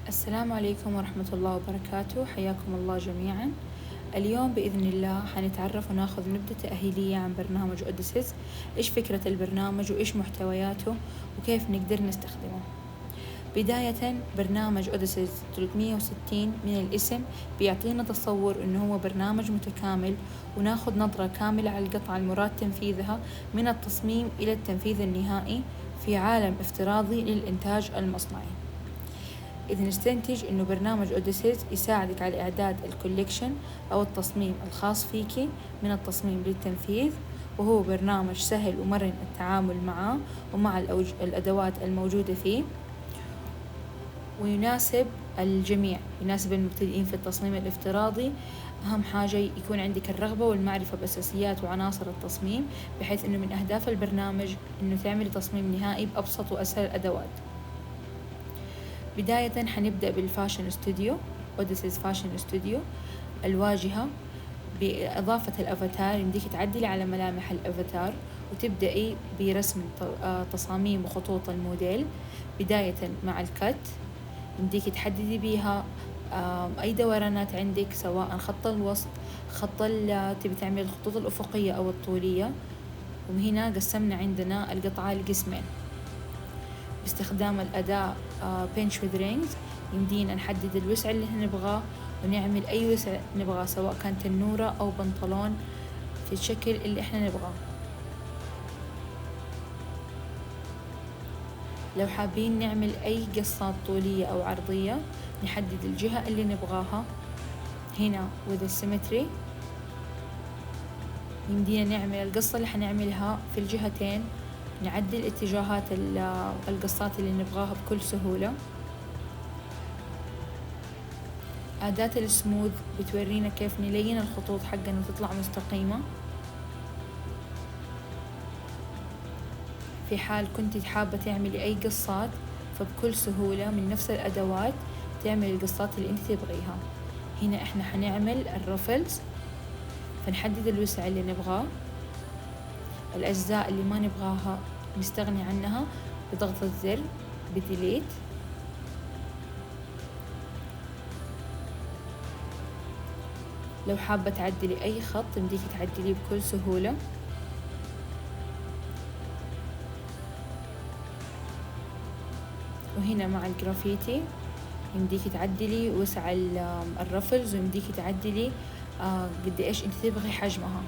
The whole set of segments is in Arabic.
السلام عليكم ورحمة الله وبركاته، حياكم الله جميعا. اليوم بإذن الله حنتعرف وناخذ نبذة تأهيلية عن برنامج أوديسيس، إيش فكرة البرنامج وإيش محتوياته وكيف نقدر نستخدمه. بداية برنامج أوديسيس 360 من الاسم بيعطينا تصور إنه هو برنامج متكامل، وناخذ نظرة كاملة على القطعة المراد تنفيذها من التصميم إلى التنفيذ النهائي في عالم افتراضي للإنتاج المصنعي. إذ نستنتج إنه برنامج أوديسيس يساعدك على إعداد الكوليكشن أو التصميم الخاص فيكي من التصميم للتنفيذ، وهو برنامج سهل ومرن التعامل معه ومع الأدوات الموجودة فيه، ويناسب الجميع، يناسب المبتدئين في التصميم الافتراضي. أهم حاجة يكون عندك الرغبة والمعرفة بأساسيات وعناصر التصميم، بحيث إنه من أهداف البرنامج إنه تعملي تصميم نهائي بأبسط وأسهل الأدوات. بداية حنبدأ بالفاشن ستوديو، أوديسيس فاشن ستوديو. الواجهة بإضافة الأفاتار، يمديك تعدلي على ملامح الأفاتار وتبدأي برسم تصاميم وخطوط الموديل. بداية مع الكت، يمديك تحددي بيها أي دورانات عندك، سواء خط الوسط، تبي تعملي الخطوط الأفقية أو الطولية. وهنا قسمنا عندنا القطعة لقسمين باستخدام الأداة pinch with rings. يمدينا نحدد الوسع اللي نبغاه ونعمل أي وسع نبغاه، سواء كان تنورة أو بنطلون في الشكل اللي إحنا نبغاه. لو حابين نعمل أي قصات طولية أو عرضية، نحدد الجهة اللي نبغاها هنا with symmetry. يمدينا نعمل القصة اللي حنعملها في الجهتين، نعدل اتجاهات القصات اللي نبغاها بكل سهولة. أداة السموث بتورينا كيف نلين الخطوط حقنا وتطلع مستقيمة. في حال كنت حابة تعملي أي قصات، فبكل سهولة من نفس الأدوات تعملي القصات اللي انت تبغيها. هنا احنا حنعمل الرفلز، فنحدد الوسع اللي نبغاه. الأجزاء اللي ما نبغاها نستغني عنها بضغط الزر بديليت. لو حابة تعدلي أي خط، يمديك تعدليه بكل سهولة. وهنا مع الجرافيتي يمديك تعدلي وسع الرفلز، ويمديك تعدلي قد إيش أنت تبغي حجمها.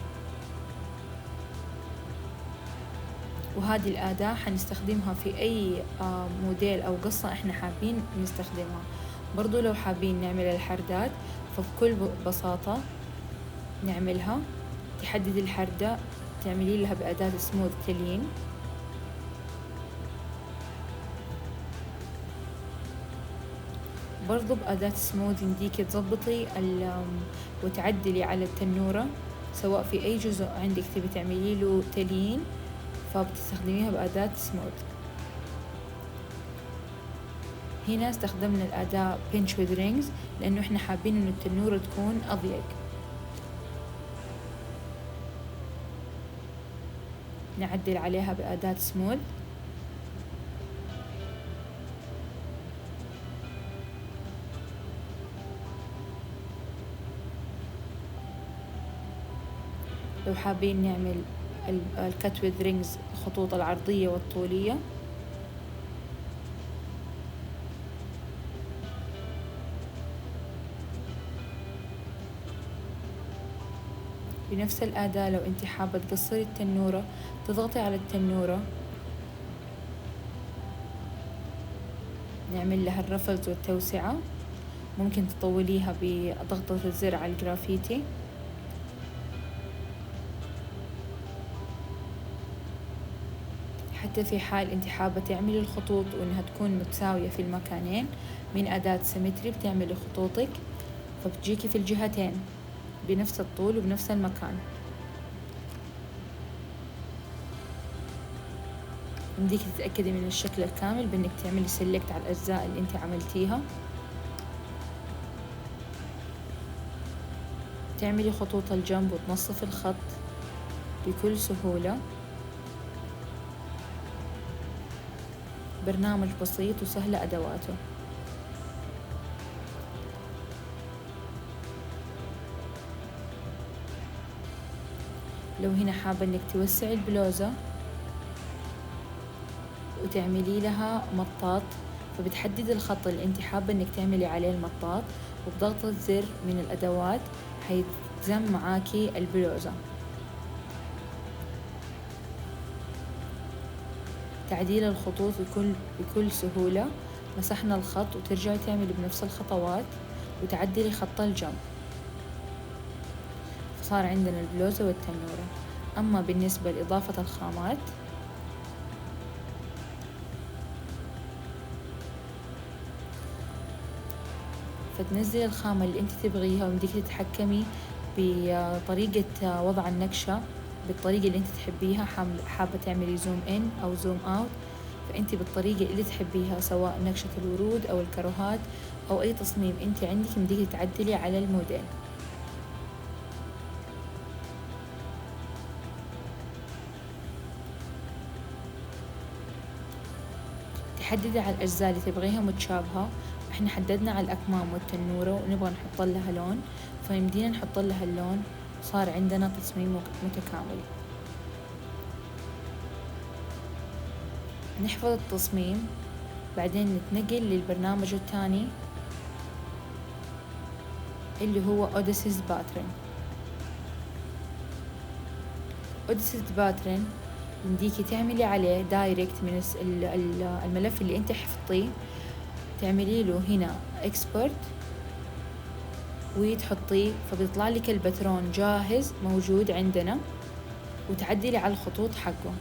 وهذه الأداة حنستخدمها في أي موديل أو قصة إحنا حابين نستخدمها. برضو لو حابين نعمل الحردات، فبكل بساطة نعملها. تحدد الحردة، تعملي لها بأداة سموث تلين. برضو بأداة سموث يمديك تضبطي وتعدلي على التنورة، سواء في أي جزء عندك تبي تعملي له تلين، فبتستخدميها بأداة سموث. هنا استخدمنا الأداة pinch with rings لأنه إحنا حابين إنه التنورة تكون أضيق. نعدل عليها بأداة سموث. لو حابين نعمل الكت with rings، الخطوط العرضية والطولية، بنفس الأداة. لو أنت حابة تقصري التنورة، تضغطي على التنورة، نعمل لها الرفلز والتوسعة. ممكن تطوليها بضغطة الزر على الجرافيتي. حتى في حال أنت حابة تعملي الخطوط وإنها تكون متساوية في المكانين، من أداة سيمتري بتعملي خطوطك، فبتجيكي في الجهتين بنفس الطول وبنفس المكان. يمديك تتأكدي من الشكل الكامل بإنك تعملي سيلكت على الأجزاء اللي أنت عملتيها. تعملي خطوط الجنب وتنصفي الخط بكل سهولة. برنامج بسيط وسهلة أدواته. لو هنا حابة إنك توسعي البلوزة وتعملي لها مطاط، فبتحددي الخط اللي انت حابة انك تعملي عليه المطاط، وبضغطة زر من الأدوات حيتزم معاكي البلوزة. تعديل الخطوط بكل سهولة، مسحنا الخط وترجعي تعملي بنفس الخطوات وتعدلي خط الجنب، فصار عندنا البلوزة والتنورة. أما بالنسبة لإضافة الخامات، فتنزلي الخامة اللي انت تبغيها وبدك تتحكمي بطريقة وضع النقشة بالطريقة اللي انت تحبيها. حابة تعملي زوم ان او زوم اوت، فانت بالطريقة اللي تحبيها، سواء نقشة الورود او الكروهات او اي تصميم انت عندك بدك تعدلي على الموديل. تحددي على الأجزاء اللي تبغيها متشابهة. احنا حددنا على الأكمام والتنورة ونبغى نحط لها لون، فيمدينا نحط لها اللون، صار عندنا تصميم متكامل. نحفظ التصميم، بعدين نتنقل للبرنامج الثاني اللي هو أوديسيس باترن. أوديسيس باترن يمديكي تعملي عليه دايركت من الملف اللي انت حفظتيه، تعملي له هنا اكسبورت وتحطيه، فبيطلع لك الباترون جاهز موجود عندنا، وتعدلي على الخطوط حقه،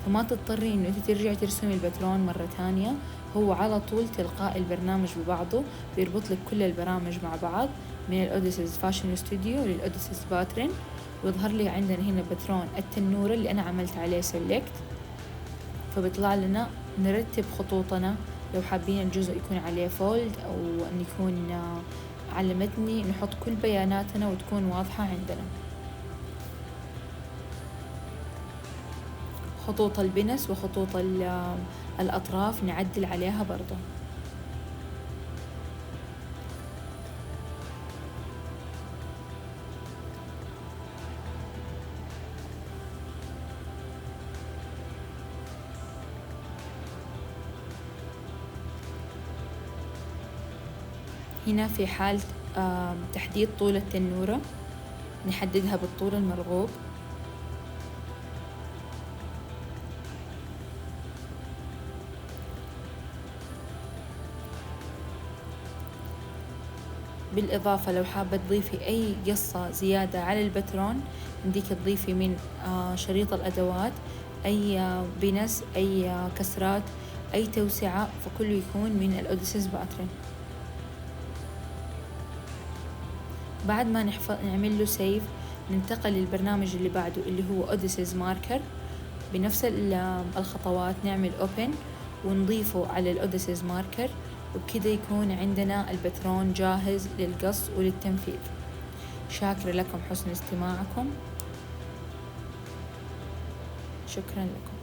فما تضطري انه انت ترجعي ترسمي الباترون مرة تانية. هو على طول تلقاء البرنامج ببعضه بيربط لك كل البرامج مع بعض، من الأوديسيس فاشن ستوديو للأوديسيس باترن. ويظهر لي عندنا هنا باترون التنورة اللي أنا عملت عليه سيلكت، فبيطلع لنا نرتب خطوطنا. لو حابين الجزء يكون عليه فولد أو أن يكون على متني، نحط كل بياناتنا وتكون واضحة عندنا. خطوط البنس وخطوط الأطراف نعدل عليها برضو. هنا في حال تحديد طول التنورة نحددها بالطول المرغوب. بالإضافة لو حابة تضيفي أي قصة زيادة على الباترون، بدك تضيفي من شريط الأدوات أي بنس، أي كسرات، أي توسعة، فكله يكون من الأوديسيس باترن. بعد ما نعمل له سيف، ننتقل للبرنامج اللي بعده اللي هو أوديسيس ماركر. بنفس الخطوات نعمل اوبن ونضيفه على الأوديسيس ماركر، وبكده يكون عندنا الباترون جاهز للقص وللتنفيذ. شاكرة لكم حسن استماعكم، شكرا لكم.